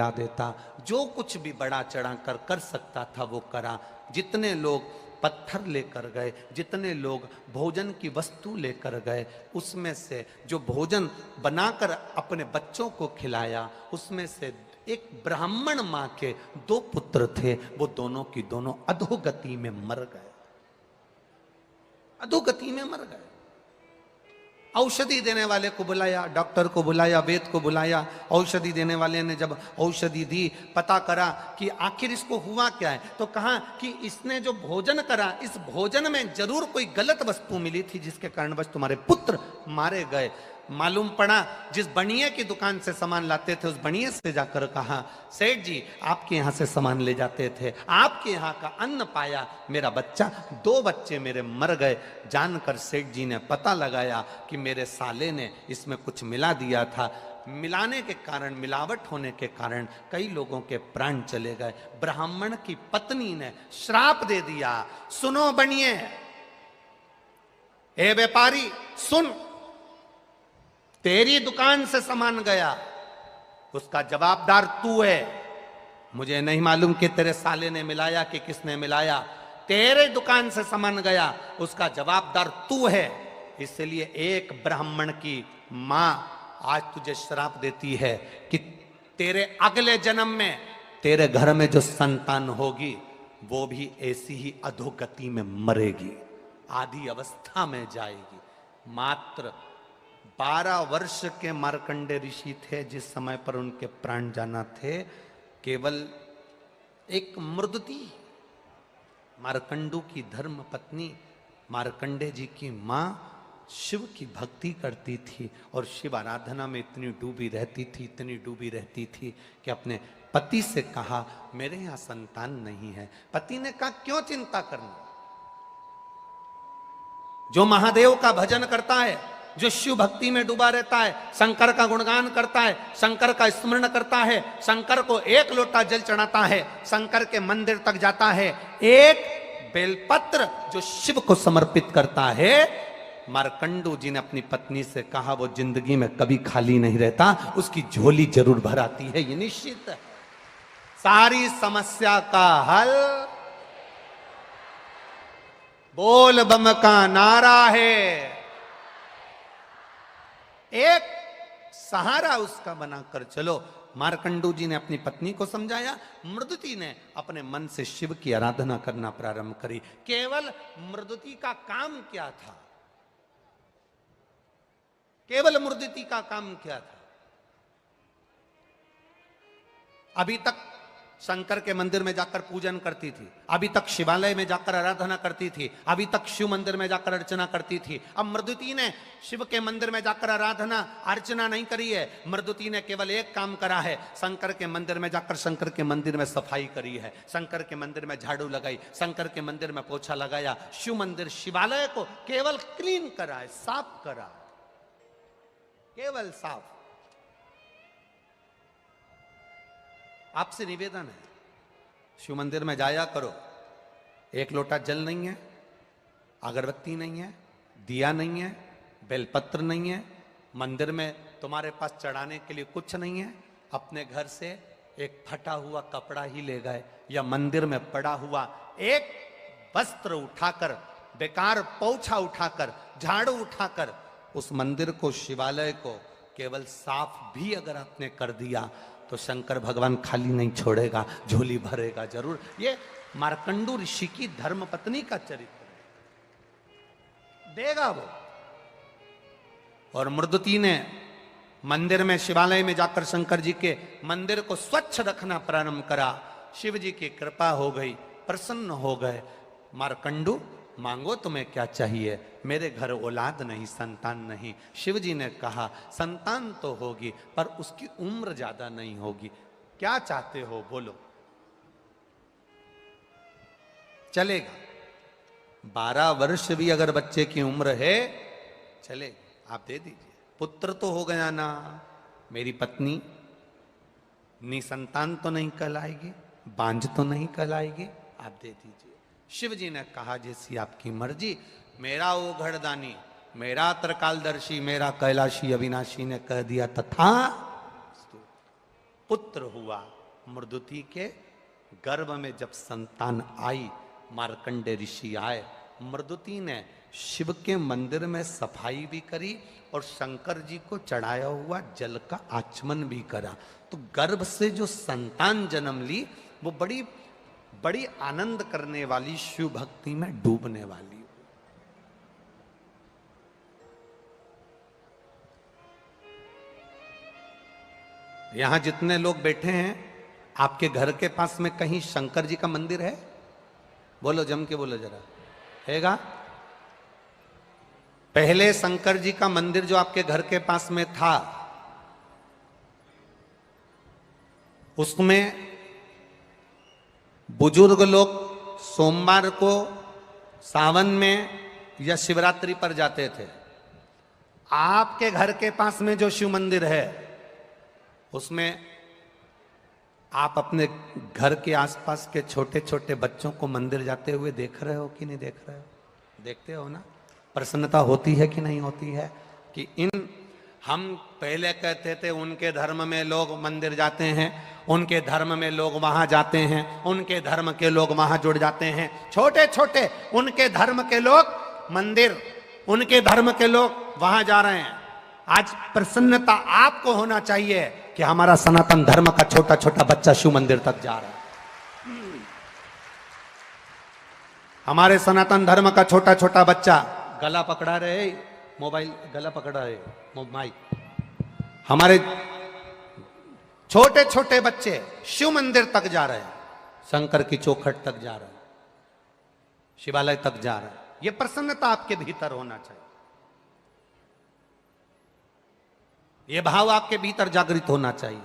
देता। जो कुछ भी बड़ा चढ़ा कर सकता था वो करा। जितने लोग पत्थर लेकर गए, जितने लोग भोजन की वस्तु लेकर गए, उसमें से जो भोजन बनाकर अपने बच्चों को खिलाया, उसमें से एक ब्राह्मण मां के 2 पुत्र थे, वो दोनों की दोनों अधोगति में मर गए, अधोगति में मर गए। औषधि देने वाले को बुलाया, डॉक्टर को बुलाया, वैद्य को बुलाया। औषधि देने वाले ने जब औषधि दी, पता करा कि आखिर इसको हुआ क्या है, तो कहा कि इसने जो भोजन करा, इस भोजन में जरूर कोई गलत वस्तु मिली थी जिसके कारणवश तुम्हारे पुत्र मारे गए। मालूम पड़ा जिस बनिए की दुकान से सामान लाते थे, उस बनिए से जाकर कहा, सेठ जी आपके यहां से सामान ले जाते थे, आपके यहां का अन्न पाया, मेरा बच्चा, 2 बच्चे मेरे मर गए। जानकर सेठ जी ने पता लगाया कि मेरे साले ने इसमें कुछ मिला दिया था। मिलाने के कारण, मिलावट होने के कारण कई लोगों के प्राण चले गए। ब्राह्मण की पत्नी ने श्राप दे दिया, सुनो बनिए, ए व्यापारी सुन, तेरी दुकान से सामान गया, उसका जवाबदार तू है। मुझे नहीं मालूम कि तेरे साले ने मिलाया कि किसने मिलाया, तेरे दुकान से सामान गया, उसका जवाबदार तू है। इसलिए एक ब्राह्मण की मां आज तुझे श्राप देती है कि तेरे अगले जन्म में तेरे घर में जो संतान होगी वो भी ऐसी ही अधोगति में मरेगी, आधी अवस्था में जाएगी। मात्र 12 वर्ष के मार्कंडे ऋषि थे जिस समय पर उनके प्राण जाना थे। केवल एक मृदती, मार्कंडू की धर्म पत्नी, मार्कंडे जी की मां शिव की भक्ति करती थी और शिव आराधना में इतनी डूबी रहती थी, इतनी डूबी रहती थी कि अपने पति से कहा मेरे यहां संतान नहीं है। पति ने कहा क्यों चिंता करना, जो महादेव का भजन करता है, जो शिव भक्ति में डूबा रहता है, शंकर का गुणगान करता है, शंकर का स्मरण करता है, शंकर को 1 लोटा जल चढ़ाता है, शंकर के मंदिर तक जाता है, एक बेलपत्र जो शिव को समर्पित करता है। मार्कंडू जी ने अपनी पत्नी से कहा वो जिंदगी में कभी खाली नहीं रहता, उसकी झोली जरूर भर आती है, ये निश्चित है। सारी समस्या का हल बोल बम का नारा है। एक सहारा उसका बनाकर चलो। मार्कंडू जी ने अपनी पत्नी को समझाया, मृदुति ने अपने मन से शिव की आराधना करना प्रारंभ करी। केवल मृदुति का काम क्या था, केवल मृदुति का काम क्या था, अभी तक शंकर के मंदिर में जाकर पूजन करती थी, अभी तक शिवालय में जाकर आराधना करती थी, अभी तक शिव मंदिर में जाकर अर्चना करती थी। अब मृदुति ने शिव के मंदिर में जाकर आराधना अर्चना नहीं करी है, मृदुति ने केवल एक काम करा है, शंकर के मंदिर में जाकर शंकर के मंदिर में सफाई करी है, शंकर के मंदिर में झाड़ू लगाई, शंकर के मंदिर में पोछा लगाया, शिव मंदिर शिवालय को केवल क्लीन करा है, साफ करा, केवल साफ। आपसे निवेदन है, शिव मंदिर में जाया करो, 1 लोटा जल नहीं है, अगरबत्ती नहीं है, दिया नहीं है, बेलपत्र नहीं है, मंदिर में तुम्हारे पास चढ़ाने के लिए कुछ नहीं है, अपने घर से एक फटा हुआ कपड़ा ही ले गए या मंदिर में पड़ा हुआ एक वस्त्र उठाकर, बेकार पोछा उठाकर, झाड़ू उठाकर उस मंदिर को, शिवालय को केवल साफ भी अगर आपने कर दिया तो शंकर भगवान खाली नहीं छोड़ेगा, झोली भरेगा जरूर। ये मार्कंडू ऋषि की धर्मपत्नी का चरित्र है, देगा वो। और मृदुति ने मंदिर में, शिवालय में जाकर शंकर जी के मंदिर को स्वच्छ रखना प्रारंभ करा। शिव जी की कृपा हो गई, प्रसन्न हो गए। मार्कंडू मांगो तुम्हें क्या चाहिए, मेरे घर औलाद नहीं, संतान नहीं। शिव जी ने कहा संतान तो होगी पर उसकी उम्र ज्यादा नहीं होगी, क्या चाहते हो बोलो। चलेगा, 12 वर्ष भी अगर बच्चे की उम्र है चलेगा, आप दे दीजिए। पुत्र तो हो गया ना, मेरी पत्नी निसंतान तो नहीं कहलाएगी, बांझ तो नहीं कहलाएगी, आप दे दीजिए। शिव जी ने कहा जैसी आपकी मर्जी। मेरा वो घड़दानी, मेरा त्रिकालदर्शी, मेरा कैलाशी अविनाशी ने कह दिया तथा। पुत्र हुआ। मृदुति के गर्भ में जब संतान आई, मार्कंडे ऋषि आए, मृदुति ने शिव के मंदिर में सफाई भी करी और शंकर जी को चढ़ाया हुआ जल का आचमन भी करा। तो गर्भ से जो संतान जन्म ली वो बड़ी बड़ी आनंद करने वाली, शिव भक्ति में डूबने वाली। यहां जितने लोग बैठे हैं, आपके घर के पास में कहीं शंकर जी का मंदिर है? बोलो, जम के बोलो जरा, हैगा? पहले शंकर जी का मंदिर जो आपके घर के पास में था, उसमें बुजुर्ग लोग सोमवार को, सावन में या शिवरात्रि पर जाते थे। आपके घर के पास में जो शिव मंदिर है, उसमें आप अपने घर के आसपास के छोटे छोटे बच्चों को मंदिर जाते हुए देख रहे हो कि नहीं देख रहे हो? देखते हो ना? प्रसन्नता होती है कि नहीं होती है? कि हम पहले कहते थे उनके धर्म में लोग मंदिर जाते हैं, उनके धर्म में लोग वहां जाते हैं, उनके धर्म के लोग वहां जुड़ जाते हैं। छोटे छोटे उनके धर्म के लोग मंदिर, उनके धर्म के लोग वहां जा रहे हैं। आज प्रसन्नता आपको होना चाहिए कि हमारा सनातन धर्म का छोटा छोटा बच्चा शिव मंदिर तक जा रहा है। हमारे सनातन धर्म का छोटा छोटा बच्चा गला पकड़ा रहे, मोबाइल गला पकड़ा रहे, माइक। हमारे छोटे छोटे बच्चे शिव मंदिर तक जा रहे हैं, शंकर की चौखट तक जा रहे हैं, शिवालय तक जा रहे हैं। यह प्रसन्नता आपके भीतर होना चाहिए। यह भाव आपके भीतर जागृत होना चाहिए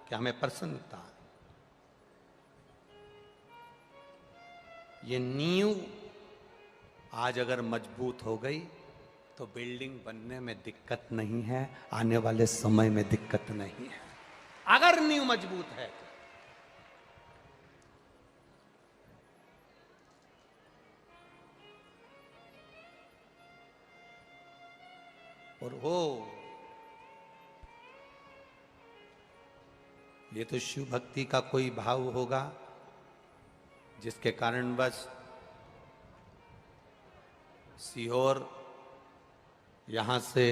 कि हमें प्रसन्नता। ये नींव आज अगर मजबूत हो गई तो बिल्डिंग बनने में दिक्कत नहीं है, आने वाले समय में दिक्कत नहीं है, अगर नींव मजबूत है। और हो ये तो शिव भक्ति का कोई भाव होगा जिसके कारण बस सीहोर यहाँ से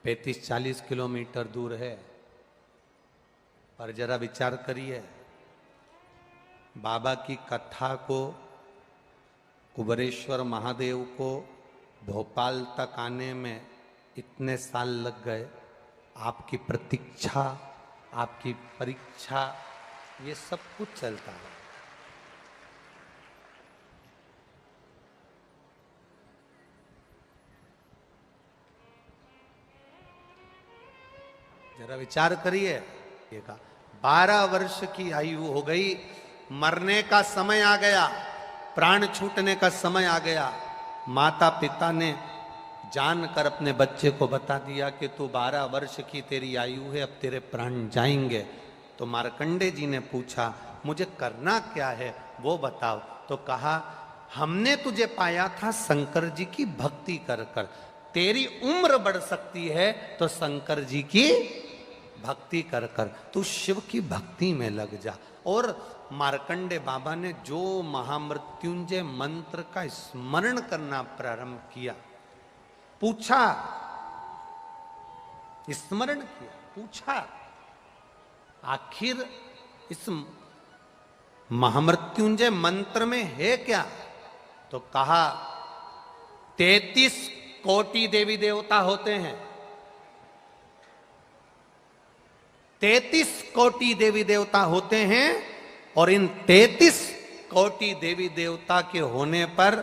35-40 किलोमीटर दूर है। पर जरा विचार करिए, बाबा की कथा को, कुबेरेश्वर महादेव को भोपाल तक आने में इतने साल लग गए। आपकी प्रतीक्षा, आपकी परीक्षा, ये सब कुछ चलता है। जरा विचार करिए। 12 वर्ष की आयु हो गई, मरने का समय आ गया, प्राण छूटने का समय आ गया। माता पिता ने जानकर अपने बच्चे को बता दिया कि तू 12 वर्ष की तेरी आयु है, अब तेरे प्राण जाएंगे। तो मार्कंडे जी ने पूछा, मुझे करना क्या है वो बताओ। तो कहा, हमने तुझे पाया था शंकर जी की भक्ति कर कर, तेरी उम्र बढ़ सकती है तो शंकर जी की भक्ति कर कर, तू शिव की भक्ति में लग जा। और मार्कंडे बाबा ने जो महामृत्युंजय मंत्र का स्मरण करना प्रारंभ किया, पूछा, स्मरण किया, पूछा, आखिर इस महामृत्युंजय मंत्र में है क्या? तो कहा, 33 कोटि देवी देवता होते हैं। 33 कोटि देवी देवता होते हैं और इन 33 कोटि देवी देवता के होने पर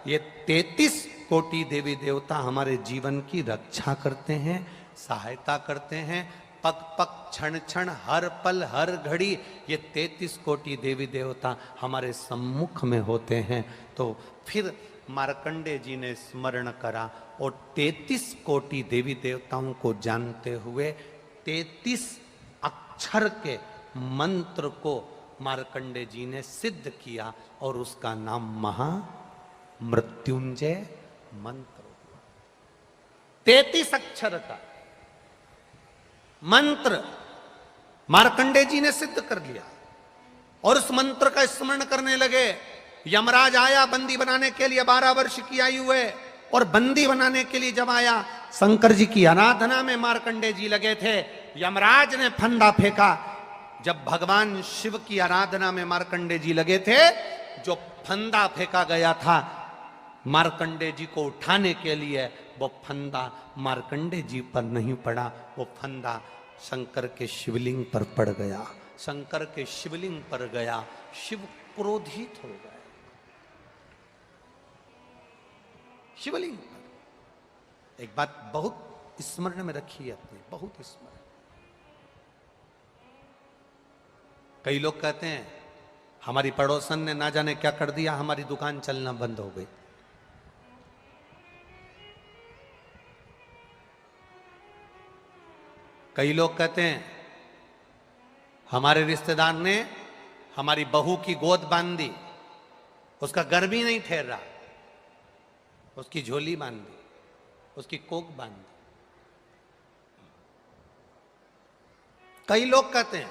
ये 33 कोटि देवी देवता हमारे जीवन की रक्षा करते हैं, सहायता करते हैं। पग पग, क्षण क्षण, हर पल, हर घड़ी ये 33 कोटि देवी देवता हमारे सम्मुख में होते हैं। तो फिर मार्कंडे जी ने स्मरण करा और 33 कोटि देवी देवताओं को जानते हुए 33 अक्षर के मंत्र को मार्कंडे जी ने सिद्ध किया और उसका नाम महामृत्युंजय मंत्र हुआ। 33 अक्षर का मंत्र मार्कंडे जी ने सिद्ध कर लिया और उस मंत्र का स्मरण करने लगे। यमराज आया बंदी बनाने के लिए, 12 वर्ष की आयु है, और बंदी बनाने के लिए जब आया, शंकर जी की आराधना में मार्कंडे जी लगे थे। यमराज ने फंदा फेंका। जब भगवान शिव की आराधना में मार्कंडे जी लगे थे, जो फंदा फेंका गया था मार्कंडे जी को उठाने के लिए, वो फंदा मार्कंडे जी पर नहीं पड़ा, वो फंदा शंकर के शिवलिंग पर पड़ गया। शंकर के शिवलिंग पर गया, शिव क्रोधित हो गए। शिवलिंग पर। एक बात बहुत स्मरण में रखिए अपने, बहुत स्मरण। कई लोग कहते हैं हमारी पड़ोसन ने ना जाने क्या कर दिया, हमारी दुकान चलना बंद हो गई। कई लोग कहते हैं हमारे रिश्तेदार ने हमारी बहू की गोद बांध दी, उसका गर्भ ही नहीं ठहर रहा, उसकी झोली बांध दी, उसकी कोक बांध दी। कई लोग कहते हैं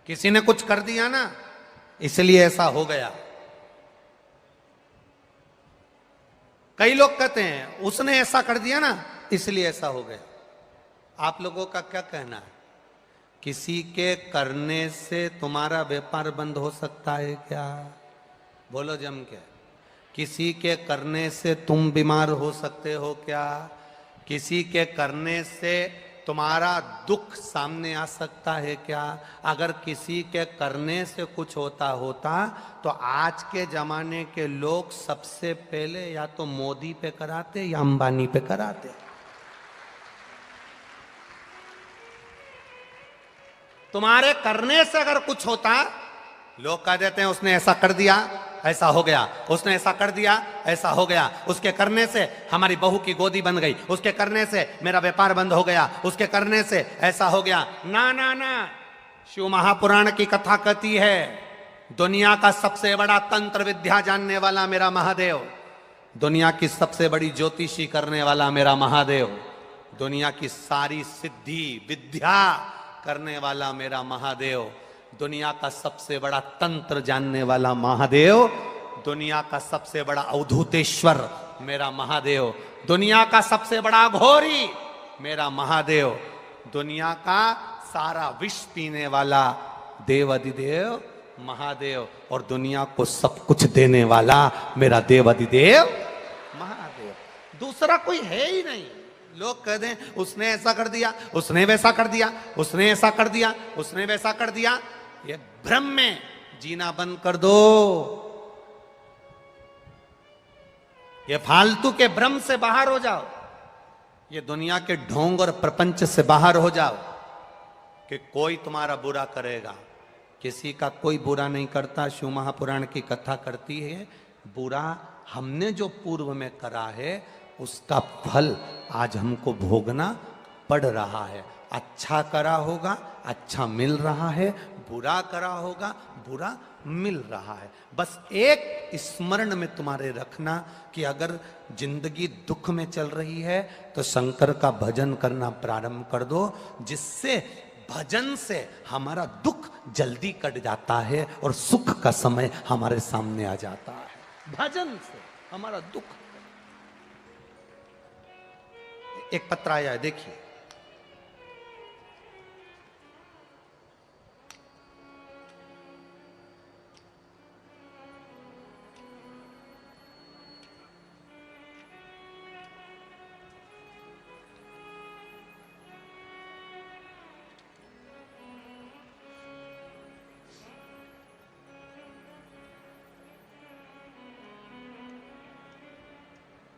किसी ने कुछ कर दिया ना, इसलिए ऐसा हो गया। कई लोग कहते हैं उसने ऐसा कर दिया ना, इसलिए ऐसा हो गया। आप लोगों का क्या कहना है? किसी के करने से तुम्हारा व्यापार बंद हो सकता है क्या? बोलो जम के। किसी के करने से तुम बीमार हो सकते हो क्या? किसी के करने से तुम्हारा दुख सामने आ सकता है क्या? अगर किसी के करने से कुछ होता तो आज के जमाने के लोग सबसे पहले या तो मोदी पे कराते या अंबानी पे कराते। तुम्हारे करने से अगर कुछ होता, लोग कह देते हैं उसने ऐसा कर दिया, ऐसा हो गया, उसने ऐसा कर दिया, ऐसा हो गया, उसके करने से हमारी बहू की गोदी बन गई, उसके करने से मेरा व्यापार बंद हो गया, उसके करने से ऐसा हो गया। ना ना ना, शिव महापुराण की कथा कहती है दुनिया का सबसे बड़ा तंत्र विद्या जानने वाला मेरा महादेव, दुनिया की सबसे बड़ी ज्योतिषी करने वाला मेरा महादेव, दुनिया की सारी सिद्धि विद्या करने वाला मेरा महादेव, दुनिया का सबसे बड़ा तंत्र जानने वाला महादेव, दुनिया का सबसे बड़ा अवधूतेश्वर मेरा महादेव, दुनिया का सबसे बड़ा घोरी मेरा महादेव, दुनिया का सारा विष पीने वाला देव अधिदेव महादेव, और दुनिया को सब कुछ देने वाला मेरा देव अधिदेव महादेव। दूसरा कोई है ही नहीं। लोग कह दें उसने ऐसा कर दिया, उसने वैसा कर दिया, उसने ऐसा कर दिया, उसने वैसा कर दिया, ये भ्रम में जीना बंद कर दो। ये फालतू के भ्रम से बाहर हो जाओ, ये दुनिया के ढोंग और प्रपंच से बाहर हो जाओ कि कोई तुम्हारा बुरा करेगा। किसी का कोई बुरा नहीं करता। शिव महापुराण की कथा करती है बुरा हमने जो पूर्व में करा है उसका फल आज हमको भोगना पड़ रहा है। अच्छा करा होगा अच्छा मिल रहा है, बुरा करा होगा बुरा मिल रहा है। बस एक स्मरण में तुम्हारे रखना कि अगर जिंदगी दुख में चल रही है तो शंकर का भजन करना प्रारंभ कर दो, जिससे भजन से हमारा दुख जल्दी कट जाता है और सुख का समय हमारे सामने आ जाता है। भजन से हमारा दुख। एक पत्र आया है, देखिए।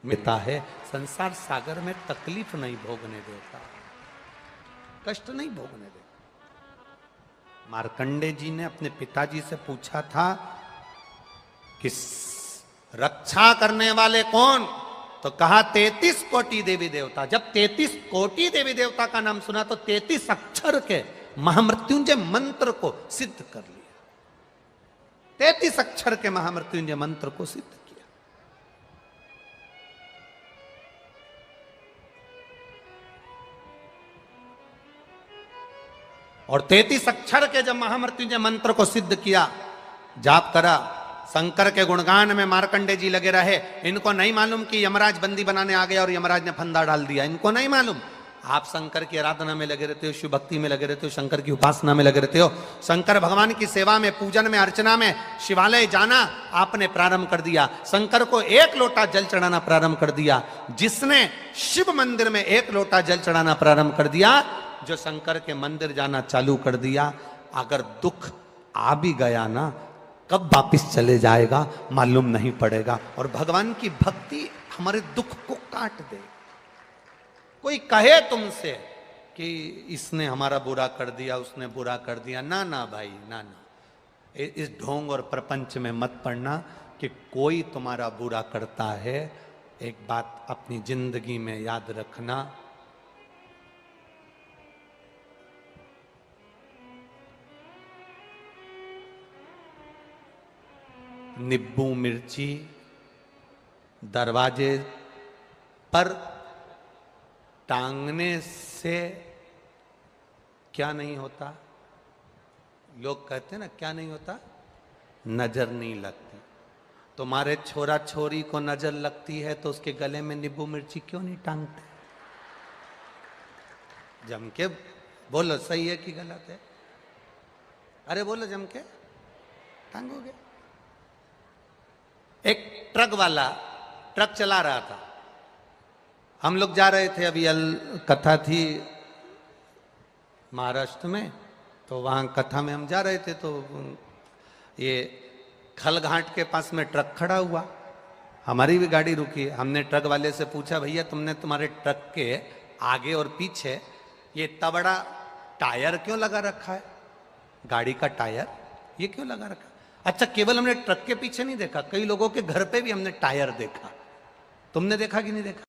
मिता है संसार सागर में तकलीफ नहीं भोगने देता, कष्ट नहीं भोगने देता। मार्कंडे जी ने अपने पिताजी से पूछा था कि रक्षा करने वाले कौन, तो कहा 33 कोटि देवी देवता। जब 33 कोटि देवी देवता का नाम सुना तो 33 अक्षर के महामृत्युंजय मंत्र को सिद्ध कर लिया। 33 अक्षर के महामृत्युंजय मंत्र को सिद्ध किया। और 33 अक्षर के जब महामृत्युंजय मंत्र को सिद्ध किया, जाप करा, शंकर के गुणगान में मार्कंडे जी लगे रहे। इनको नहीं मालूम कि यमराज बंदी बनाने आ गया और यमराज ने फंदा डाल दिया, इनको नहीं मालूम। आप शंकर की आराधना में लगे रहते हो, शिव भक्ति में लगे रहते हो, शंकर की उपासना में लगे रहते हो, शंकर भगवान की सेवा में, पूजन में, अर्चना में, शिवालय जाना आपने प्रारंभ कर दिया, शंकर को 1 लोटा जल चढ़ाना प्रारंभ कर दिया। जिसने शिव मंदिर में 1 लोटा जल चढ़ाना प्रारंभ कर दिया, जो शंकर के मंदिर जाना चालू कर दिया, अगर दुख आ भी गया ना, कब वापिस चले जाएगा मालूम नहीं पड़ेगा। और भगवान की भक्ति हमारे दुख को काट दे। कोई कहे तुमसे कि इसने हमारा बुरा कर दिया, उसने बुरा कर दिया, ना ना भाई, ना ना, इस ढोंग और प्रपंच में मत पड़ना कि कोई तुम्हारा बुरा करता है। एक बात अपनी जिंदगी में याद रखना, नींबू मिर्ची दरवाजे पर टांगने से क्या नहीं होता? लोग कहते हैं ना, क्या नहीं होता? नजर नहीं लगती। तुम्हारे छोरा छोरी को नजर लगती है तो उसके गले में नींबू मिर्ची क्यों नहीं टांगते? जम के बोलो, सही है कि गलत है? अरे बोलो, जम के टांगोगे। एक ट्रक वाला ट्रक चला रहा था, हम लोग जा रहे थे, अभी कथा थी महाराष्ट्र में, तो वहाँ कथा में हम जा रहे थे, तो ये खलघाट के पास में ट्रक खड़ा हुआ, हमारी भी गाड़ी रुकी। हमने ट्रक वाले से पूछा, भैया तुमने तुम्हारे ट्रक के आगे और पीछे ये इतना बड़ा टायर क्यों लगा रखा है? गाड़ी का टायर ये क्यों लगा रखा? अच्छा, केवल हमने ट्रक के पीछे नहीं देखा, कई लोगों के घर पे भी हमने टायर देखा। तुमने देखा कि नहीं देखा?